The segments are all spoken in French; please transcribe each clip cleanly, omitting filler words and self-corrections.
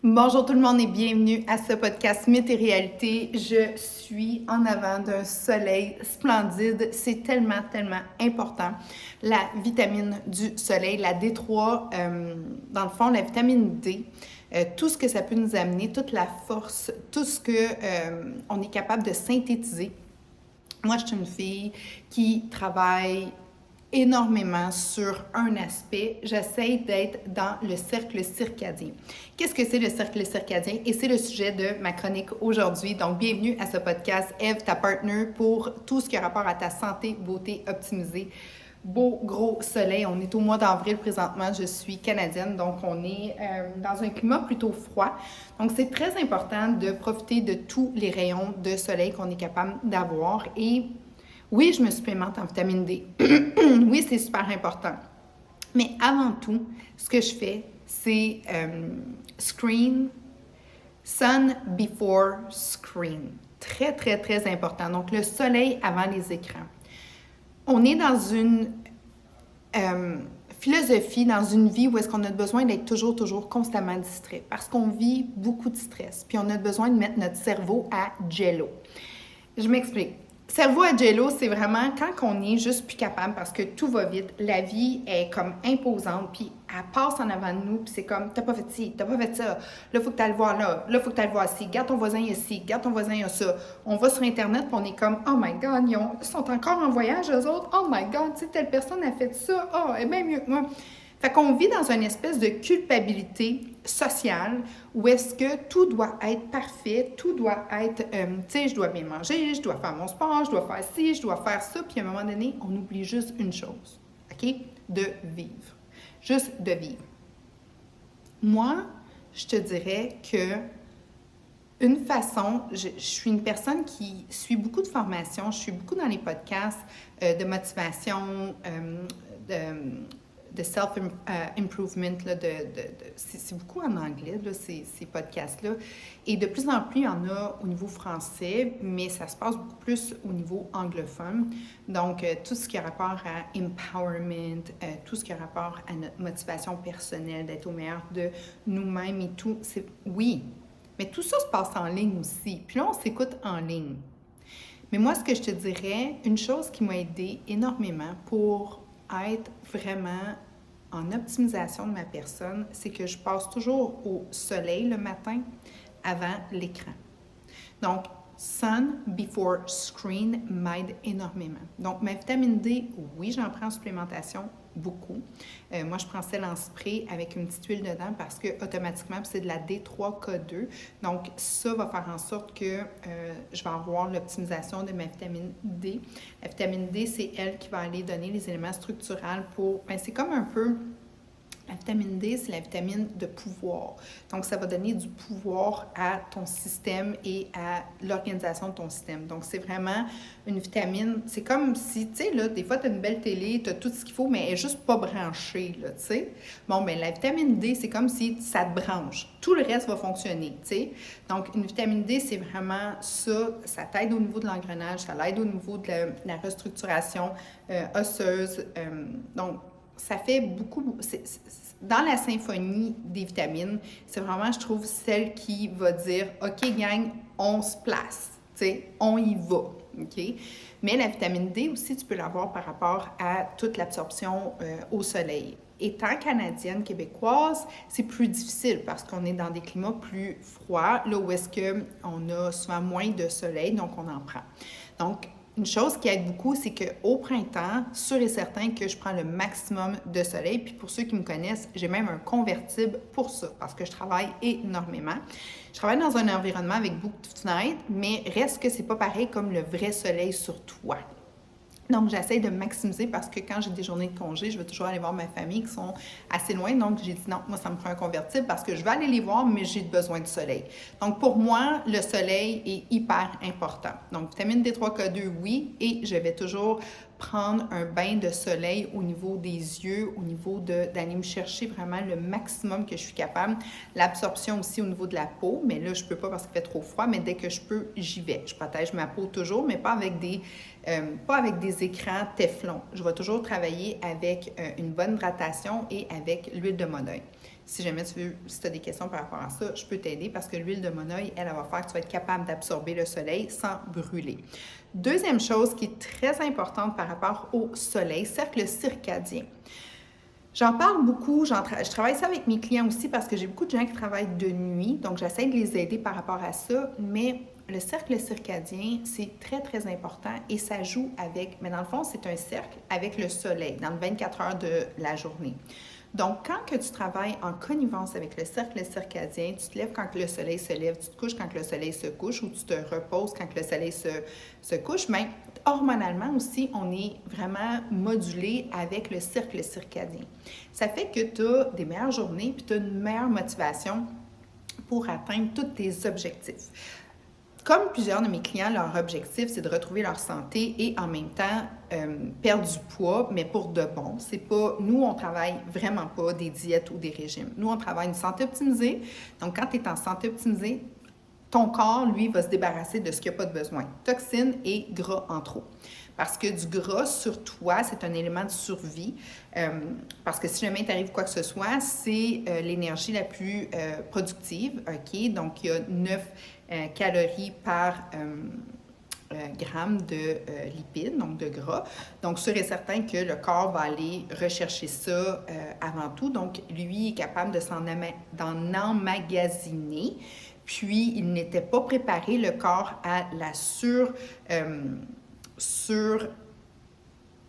Bonjour tout le monde et bienvenue à ce podcast Mythes et réalité. Je suis en avant d'un soleil splendide. C'est tellement, tellement important. La vitamine du soleil, la D3, dans le fond, la vitamine D, tout ce que ça peut nous amener, toute la force, tout ce que on est capable de synthétiser. Moi, je suis une fille qui travaille énormément sur un aspect. J'essaie d'être dans le cercle circadien. Qu'est-ce que c'est le cercle circadien? Et c'est le sujet de ma chronique aujourd'hui. Donc, bienvenue à ce podcast Eve, ta partner, pour tout ce qui a rapport à ta santé, beauté optimisée. Beau, gros soleil. On est au mois d'avril présentement. Je suis canadienne, donc on est dans un climat plutôt froid. Donc, c'est très important de profiter de tous les rayons de soleil qu'on est capable d'avoir. Et oui, je me supplémente en vitamine D. Oui, c'est super important. Mais avant tout, ce que je fais, c'est sun before screen. Très, très, très important. Donc, le soleil avant les écrans. On est dans une philosophie, dans une vie où est-ce qu'on a besoin d'être toujours constamment distrait parce qu'on vit beaucoup de stress. Puis on a besoin de mettre notre cerveau à jello. Je m'explique. Cerveau à jello, c'est vraiment quand on est juste plus capable parce que tout va vite, la vie est comme imposante, puis elle passe en avant de nous, puis c'est comme, t'as pas fait ci, t'as pas fait ça, là, il faut que tu ailles le voir là, il faut que tu ailles le voir ci, garde ton voisin ici, garde ton voisin il y a ça. On va sur Internet, puis on est comme, oh my God, ils sont encore en voyage, eux autres, oh my God, tu sais, telle personne a fait ça, oh, elle est bien mieux que moi. Fait qu'on vit dans une espèce de culpabilité sociale où est-ce que tout doit être parfait, tout doit être, tu sais, je dois bien manger, je dois faire mon sport, je dois faire ci, je dois faire ça, puis à un moment donné, on oublie juste une chose, OK? De vivre. Juste de vivre. Moi, je te dirais que une façon, je suis une personne qui suit beaucoup de formations, je suis beaucoup dans les podcasts de motivation, de self-improvement, c'est beaucoup en anglais, là, ces podcasts-là. Et de plus en plus, il y en a au niveau français, mais ça se passe beaucoup plus au niveau anglophone. Donc, tout ce qui a rapport à empowerment, tout ce qui a rapport à notre motivation personnelle, d'être au meilleur de nous-mêmes et tout, c'est oui. Mais tout ça se passe en ligne aussi. Puis là, on s'écoute en ligne. Mais moi, ce que je te dirais, une chose qui m'a aidée énormément pour être vraiment en optimisation de ma personne, c'est que je passe toujours au soleil le matin avant l'écran. Donc, sun before screen m'aide énormément. Donc, ma vitamine D, oui, j'en prends en supplémentation beaucoup. Moi, je prends celle en spray avec une petite huile dedans parce que automatiquement, c'est de la D3K2. Donc, ça va faire en sorte que je vais avoir l'optimisation de ma vitamine D. La vitamine D, c'est elle qui va aller donner les éléments structurels pour... Ben, c'est comme un peu... La vitamine D, c'est la vitamine de pouvoir. Donc, ça va donner du pouvoir à ton système et à l'organisation de ton système. Donc, c'est vraiment une vitamine, c'est comme si, tu sais, là, des fois, tu as une belle télé, tu as tout ce qu'il faut, mais elle n'est juste pas branchée, là, tu sais. Bon, bien, la vitamine D, c'est comme si ça te branche. Tout le reste va fonctionner, tu sais. Donc, une vitamine D, c'est vraiment ça. Ça t'aide au niveau de l'engrenage, ça l'aide au niveau de la restructuration osseuse. Donc, ça fait beaucoup... dans la symphonie des vitamines, c'est vraiment, je trouve, celle qui va dire « OK, gang, on se place. » Tu sais, on y va. OK? Mais la vitamine D aussi, tu peux l'avoir par rapport à toute l'absorption au soleil. Étant canadienne, québécoise, c'est plus difficile parce qu'on est dans des climats plus froids, là où est-ce qu'on a souvent moins de soleil, donc on en prend. Donc, une chose qui aide beaucoup, c'est qu'au printemps, sûr et certain que je prends le maximum de soleil. Puis pour ceux qui me connaissent, j'ai même un convertible pour ça, parce que je travaille énormément. Je travaille dans un environnement avec beaucoup de fenêtres, mais reste que c'est pas pareil comme le vrai soleil sur toi. Donc, j'essaie de maximiser parce que quand j'ai des journées de congé, je vais toujours aller voir ma famille qui sont assez loin. Donc, j'ai dit non, moi, ça me prend un convertible parce que je vais aller les voir, mais j'ai besoin de soleil. Donc, pour moi, le soleil est hyper important. Donc, vitamine D3K2, oui, et je vais toujours prendre un bain de soleil au niveau des yeux, au niveau d'aller me chercher vraiment le maximum que je suis capable. L'absorption aussi au niveau de la peau, mais là, je peux pas parce qu'il fait trop froid, mais dès que je peux, j'y vais. Je protège ma peau toujours, mais pas avec des écrans Teflon. Je vais toujours travailler avec une bonne hydratation et avec l'huile de monoeil. si jamais si tu as des questions par rapport à ça, je peux t'aider parce que l'huile de monoï, elle va faire que tu vas être capable d'absorber le soleil sans brûler. Deuxième chose qui est très importante par rapport au soleil, cercle circadien. J'en parle beaucoup, je travaille ça avec mes clients aussi parce que j'ai beaucoup de gens qui travaillent de nuit, donc j'essaie de les aider par rapport à ça, mais le cercle circadien, c'est très, très important et ça joue avec, mais dans le fond, c'est un cercle avec le soleil dans le 24 heures de la journée. Donc, quand que tu travailles en connivence avec le cercle circadien, tu te lèves quand le soleil se lève, tu te couches quand le soleil se couche ou tu te reposes quand le soleil se couche, mais hormonalement aussi, on est vraiment modulé avec le cercle circadien. Ça fait que tu as des meilleures journées puis tu as une meilleure motivation pour atteindre tous tes objectifs. Comme plusieurs de mes clients, leur objectif, c'est de retrouver leur santé et en même temps perdre du poids, mais pour de bon. C'est pas, nous, on travaille vraiment pas des diètes ou des régimes. Nous, on travaille une santé optimisée. Donc, quand tu es en santé optimisée, ton corps, lui, va se débarrasser de ce qu'il n'y a pas de besoin. Toxines et gras en trop. Parce que du gras sur toi, c'est un élément de survie. Parce que si jamais il t'arrive quoi que ce soit, c'est l'énergie la plus productive. OK? Donc, il y a 9 calories par gramme de lipides, donc de gras. Donc, sûr et certain que le corps va aller rechercher ça avant tout. Donc, lui est capable d'en emmagasiner. Puis, il n'était pas préparé, le corps, à la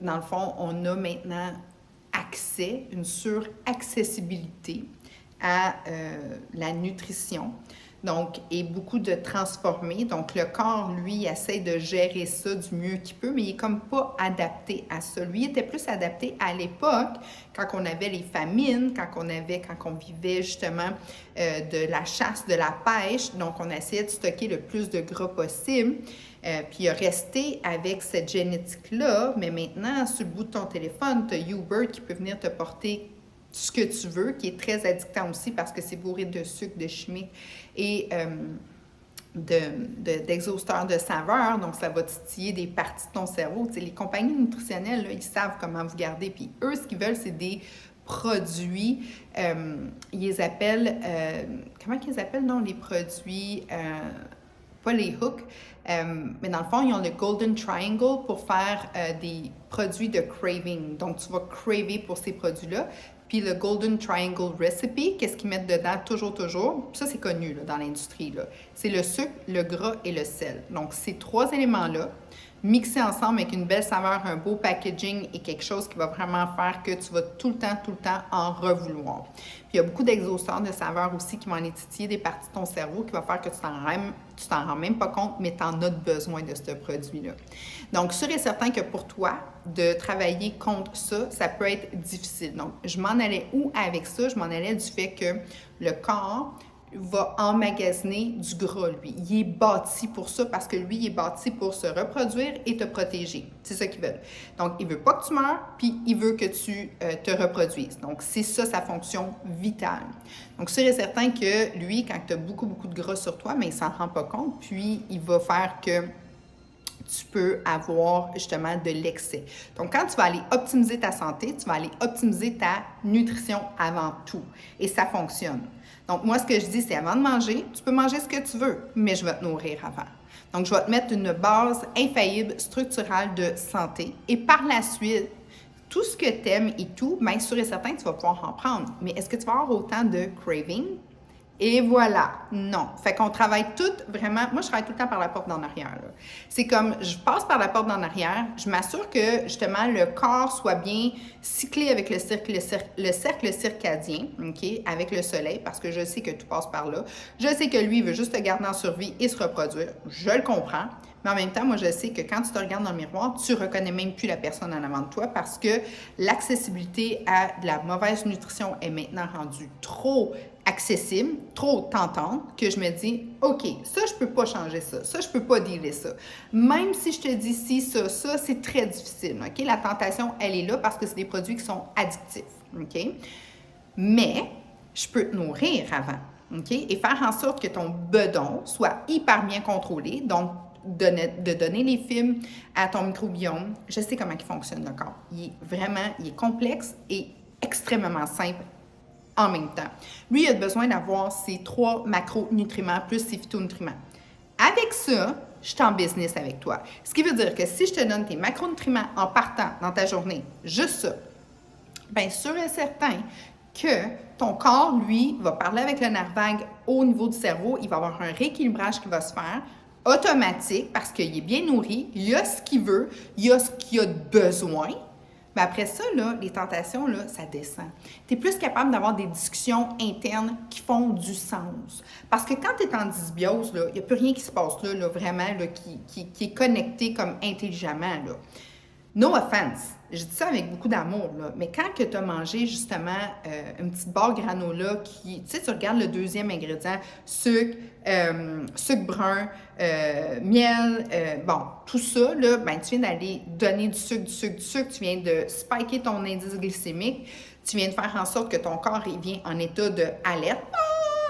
dans le fond, on a maintenant accès, une suraccessibilité à la nutrition. Donc, et beaucoup de transformer. Donc, le corps, lui, essaie de gérer ça du mieux qu'il peut, mais il n'est comme pas adapté à ça. Lui, il était plus adapté à l'époque, quand on avait les famines, quand on vivait justement de la chasse, de la pêche. Donc, on essayait de stocker le plus de gras possible. Puis, il a resté avec cette génétique-là, mais maintenant, sur le bout de ton téléphone, tu as YouBird qui peut venir te porter ce que tu veux, qui est très addictant aussi parce que c'est bourré de sucre, de chimiques et d'exhausteurs de saveurs. Donc, ça va titiller des parties de ton cerveau. Tu sais, les compagnies nutritionnelles, là, ils savent comment vous garder. Puis eux, ce qu'ils veulent, c'est des produits. Ils les appellent... comment ils appellent, non, les produits... pas les hooks, mais dans le fond, ils ont le Golden Triangle pour faire des produits de craving. Donc, tu vas craver pour ces produits-là. Puis le Golden Triangle Recipe, qu'est-ce qu'ils mettent dedans toujours? Ça, c'est connu là, dans l'industrie. C'est le sucre, le gras et le sel. Donc, ces 3 éléments-là, mixés ensemble avec une belle saveur, un beau packaging et quelque chose qui va vraiment faire que tu vas tout le temps en revouloir. Puis, il y a beaucoup d'exhausteurs de saveurs aussi qui vont aller titiller des parties de ton cerveau qui va faire que tu t'en rends même pas compte, mais tu en as besoin de ce produit-là. Donc, sûr et certain que pour toi, de travailler contre ça, ça peut être difficile. Donc, je m'en allais où avec ça? Je m'en allais du fait que le corps va emmagasiner du gras, lui. Il est bâti pour ça parce que lui, il est bâti pour se reproduire et te protéger. C'est ça qu'il veut. Donc, il veut pas que tu meurs, puis il veut que tu te reproduises. Donc, c'est ça sa fonction vitale. Donc, sûr et certain que lui, quand tu as beaucoup de gras sur toi, mais il s'en rend pas compte, puis il va faire que tu peux avoir justement de l'excès. Donc, quand tu vas aller optimiser ta santé, tu vas aller optimiser ta nutrition avant tout. Et ça fonctionne. Donc, moi, ce que je dis, c'est avant de manger, tu peux manger ce que tu veux, mais je vais te nourrir avant. Donc, je vais te mettre une base infaillible, structurale de santé. Et par la suite, tout ce que tu aimes et tout, bien sûr et certain que tu vas pouvoir en prendre. Mais est-ce que tu vas avoir autant de craving? Et voilà, non. Fait qu'on travaille tout vraiment... Moi, je travaille tout le temps par la porte d'en arrière. Là. C'est comme, je passe par la porte d'en arrière, je m'assure que, justement, le corps soit bien cyclé avec le cercle circadien, OK, avec le soleil, parce que je sais que tout passe par là. Je sais que lui, il veut juste te garder en survie et se reproduire. Je le comprends. Mais en même temps, moi, je sais que quand tu te regardes dans le miroir, tu reconnais même plus la personne en avant de toi parce que l'accessibilité à de la mauvaise nutrition est maintenant rendue trop accessible, trop tentante, que je me dis, OK, ça, je peux pas changer ça. Ça, je peux pas dealer ça. Même si je te dis si, ça, c'est très difficile, OK? La tentation, elle est là parce que c'est des produits qui sont addictifs, OK? Mais, je peux te nourrir avant, OK? Et faire en sorte que ton bedon soit hyper bien contrôlé, donc de donner les fibres à ton microbiome. Je sais comment il fonctionne le corps. Il est complexe et extrêmement simple en même temps. Lui, il a besoin d'avoir ses 3 macronutriments plus ses phytonutriments. Avec ça, je suis en business avec toi. Ce qui veut dire que si je te donne tes macronutriments en partant dans ta journée, juste ça, bien sûr et certain que ton corps, lui, va parler avec le nerf vague au niveau du cerveau. Il va avoir un rééquilibrage qui va se faire automatique parce qu'il est bien nourri, il a ce qu'il veut, il a ce qu'il a besoin. Mais après ça, là, les tentations, là, ça descend. Tu es plus capable d'avoir des discussions internes qui font du sens. Parce que quand tu es en dysbiose, il n'y a plus rien qui se passe là, vraiment, là, qui est connecté comme intelligemment. Là. No offense, je dis ça avec beaucoup d'amour, là, mais quand tu as mangé justement une petite barre granola qui, tu sais, tu regardes le deuxième ingrédient, sucre, sucre brun, miel, bon, tout ça, là, ben, tu viens d'aller donner du sucre, tu viens de spiker ton indice glycémique, tu viens de faire en sorte que ton corps il vient en état d'alerte. Ah!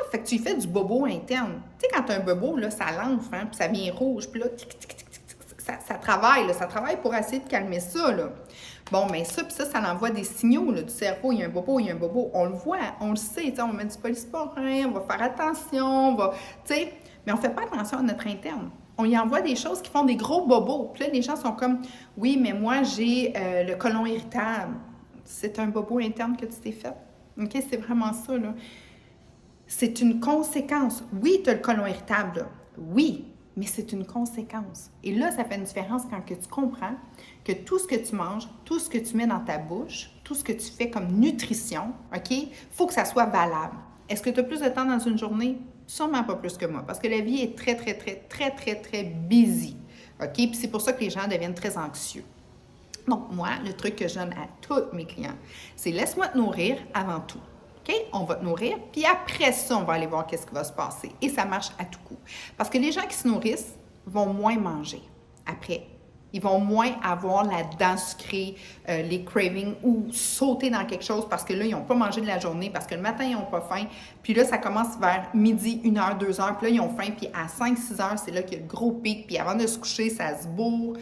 Fait que tu fais du bobo interne. Tu sais, quand tu as un bobo, là, ça l'enfle, hein, puis ça vient rouge, puis là, tic, tic, tic, tic. Ça travaille, là, ça travaille pour essayer de calmer ça. Là. Bon, mais ça, puis ça envoie des signaux là, du cerveau. Il y a un bobo, on le voit, on le sait. On va mettre du polysporin, on va faire attention, on va, mais on ne fait pas attention à notre interne. On y envoie des choses qui font des gros bobos. Puis là, les gens sont comme, oui, mais moi, j'ai le côlon irritable. C'est un bobo interne que tu t'es fait. OK, c'est vraiment ça, là. C'est une conséquence. Oui, tu as le côlon irritable, là. Oui, mais c'est une conséquence. Et là, ça fait une différence quand que tu comprends que tout ce que tu manges, tout ce que tu mets dans ta bouche, tout ce que tu fais comme nutrition, OK, il faut que ça soit valable. Est-ce que tu as plus de temps dans une journée? Sûrement pas plus que moi, parce que la vie est très, très, très, très, très, très busy. OK? Puis c'est pour ça que les gens deviennent très anxieux. Donc, moi, le truc que je donne à tous mes clients, c'est laisse-moi te nourrir avant tout. OK? On va te nourrir, puis après ça, on va aller voir qu'est-ce qui va se passer. Et ça marche à tout coup. Parce que les gens qui se nourrissent vont moins manger après. Ils vont moins avoir la dent sucrée, les cravings ou sauter dans quelque chose parce que là, ils n'ont pas mangé de la journée, parce que le matin, ils n'ont pas faim. Puis là, ça commence vers midi, 1h, 2h, puis là, ils ont faim. Puis à 5-6 heures, c'est là qu'il y a le gros pic. Puis avant de se coucher, ça se bourre.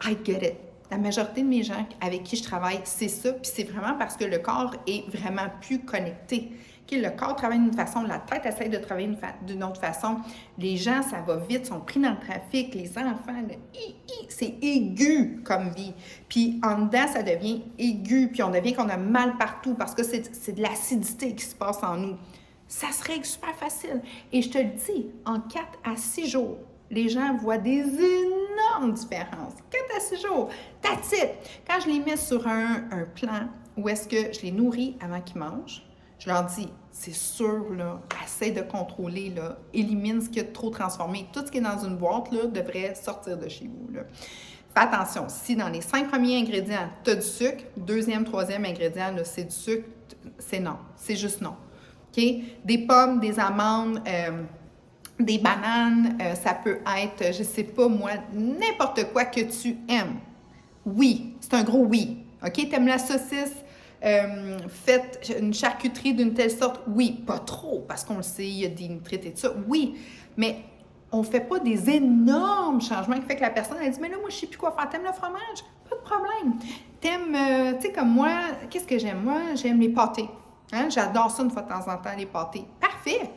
I get it. La majorité de mes gens avec qui je travaille, c'est ça. Puis c'est vraiment parce que le corps est vraiment plus connecté. Okay, le corps travaille d'une façon, la tête essaie de travailler d'une autre façon. Les gens, ça va vite, sont pris dans le trafic. Les enfants, c'est aigu comme vie. Puis en dedans, ça devient aigu. Puis on devient qu'on a mal partout parce que c'est de l'acidité qui se passe en nous. Ça se règle super facile. Et je te le dis, en 4 à 6 jours, les gens voient des énormes différences. 4 à 6 jours, that's it. Quand je les mets sur un plan où est-ce que je les nourris avant qu'ils mangent, je leur dis, c'est sûr, là, essaie de contrôler, là, élimine ce qui a trop transformé. Tout ce qui est dans une boîte, là, devrait sortir de chez vous, là. Fais attention, si dans les 5 premiers ingrédients, tu as du sucre, deuxième, troisième ingrédient, là, c'est du sucre, c'est non, c'est juste non. OK? Des pommes, des amandes, des bananes, ça peut être, je sais pas moi, n'importe quoi que tu aimes. Oui, c'est un gros oui. OK? T'aimes la saucisse? Faites une charcuterie d'une telle sorte? Oui, pas trop, parce qu'on le sait, il y a des nitrites et tout ça. Oui, mais on ne fait pas des énormes changements qui fait que la personne, elle dit, mais là, moi, je ne sais plus quoi faire. T'aimes le fromage? Pas de problème. T'aimes, tu sais, comme moi, qu'est-ce que j'aime? Moi, j'aime les pâtés. Hein? J'adore ça une fois de temps en temps, les pâtés. Parfait.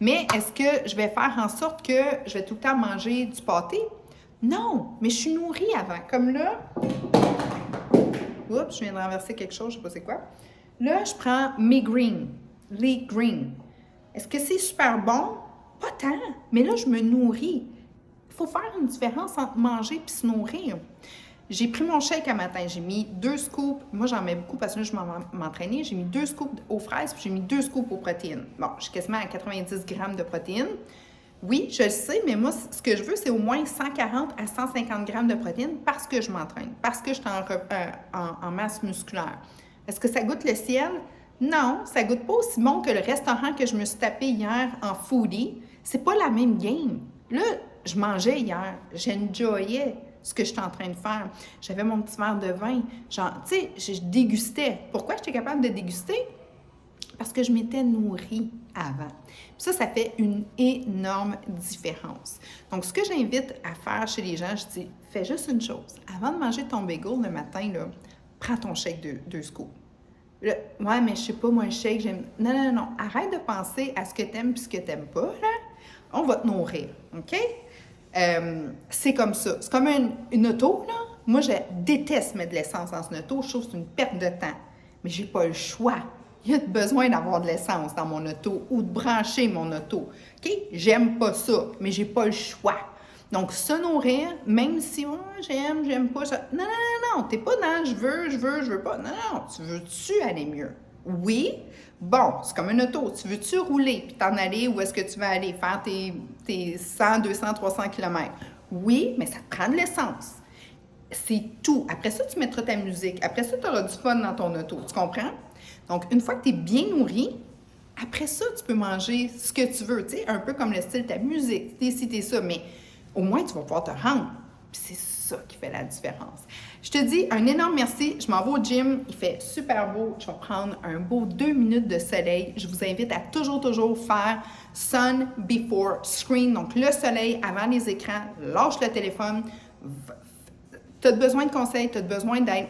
Mais est-ce que je vais faire en sorte que je vais tout le temps manger du pâté? Non, mais je suis nourrie avant. Comme là, oups, je viens de renverser quelque chose, je ne sais pas c'est quoi. Là, je prends mes greens, les greens. Est-ce que c'est super bon? Pas tant, mais là, je me nourris. Il faut faire une différence entre manger et se nourrir. J'ai pris mon shake un matin, j'ai mis 2 scoops, moi j'en mets beaucoup parce que là je m'entraînais, j'ai mis 2 scoops aux fraises puis j'ai mis 2 scoops aux protéines. Bon, je suis quasiment à 90 grammes de protéines. Oui, je le sais, mais moi, ce que je veux, c'est au moins 140 à 150 grammes de protéines parce que je m'entraîne, parce que je suis en masse musculaire. Est-ce que ça goûte le ciel? Non, ça goûte pas aussi bon que le restaurant que je me suis tapé hier en foodie. C'est pas la même game. Là, je mangeais hier, j'enjoyais ce que j'étais en train de faire. J'avais mon petit verre de vin. Genre, tu sais, je dégustais. Pourquoi j'étais capable de déguster? Parce que je m'étais nourrie avant. Puis ça fait une énorme différence. Donc, ce que j'invite à faire chez les gens, je dis, fais juste une chose. Avant de manger ton bagel le matin, là, prends ton shake de 2 scoops. Ouais, mais je sais pas, moi, un shake, j'aime. Non, non, non. Arrête de penser à ce que t'aimes puis ce que t'aimes pas, là. On va te nourrir, OK? C'est comme ça. C'est comme une auto, là. Moi, je déteste mettre de l'essence dans une auto. Je trouve que c'est une perte de temps. Mais j'ai pas le choix. Il y a besoin d'avoir de l'essence dans mon auto ou de brancher mon auto. OK? J'aime pas ça, mais j'ai pas le choix. Donc, se nourrir, même si oh, j'aime pas ça. Non, non, non, non, t'es pas dans je veux pas. Non, non, tu veux-tu aller mieux? Oui. Bon, c'est comme une auto. Tu veux-tu rouler puis t'en aller où est-ce que tu vas aller faire tes 100, 200, 300 km? Oui, mais ça te prend de l'essence. C'est tout. Après ça, tu mettras ta musique. Après ça, tu auras du fun dans ton auto. Tu comprends? Donc, une fois que tu es bien nourri, après ça, tu peux manger ce que tu veux. Tu sais, un peu comme le style de ta musique. T'es ci, t'es ça. Mais au moins, tu vas pouvoir te rendre. Puis c'est ça qui fait la différence. Je te dis un énorme merci. Je m'en vais au gym. Il fait super beau. Je vais prendre un beau 2 minutes de soleil. Je vous invite à toujours faire sun before screen. Donc, le soleil avant les écrans. Lâche le téléphone. Tu as besoin de conseils, tu as besoin d'aide,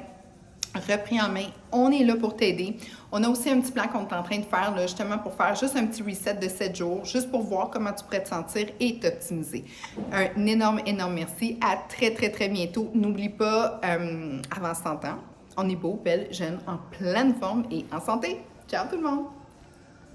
repris en main. On est là pour t'aider. On a aussi un petit plan qu'on est en train de faire, là, justement pour faire juste un petit reset de 7 jours, juste pour voir comment tu pourrais te sentir et t'optimiser. Un énorme, énorme merci. À très, très, très bientôt. N'oublie pas, avant 100 ans, on est beau, belle, jeune, en pleine forme et en santé. Ciao tout le monde!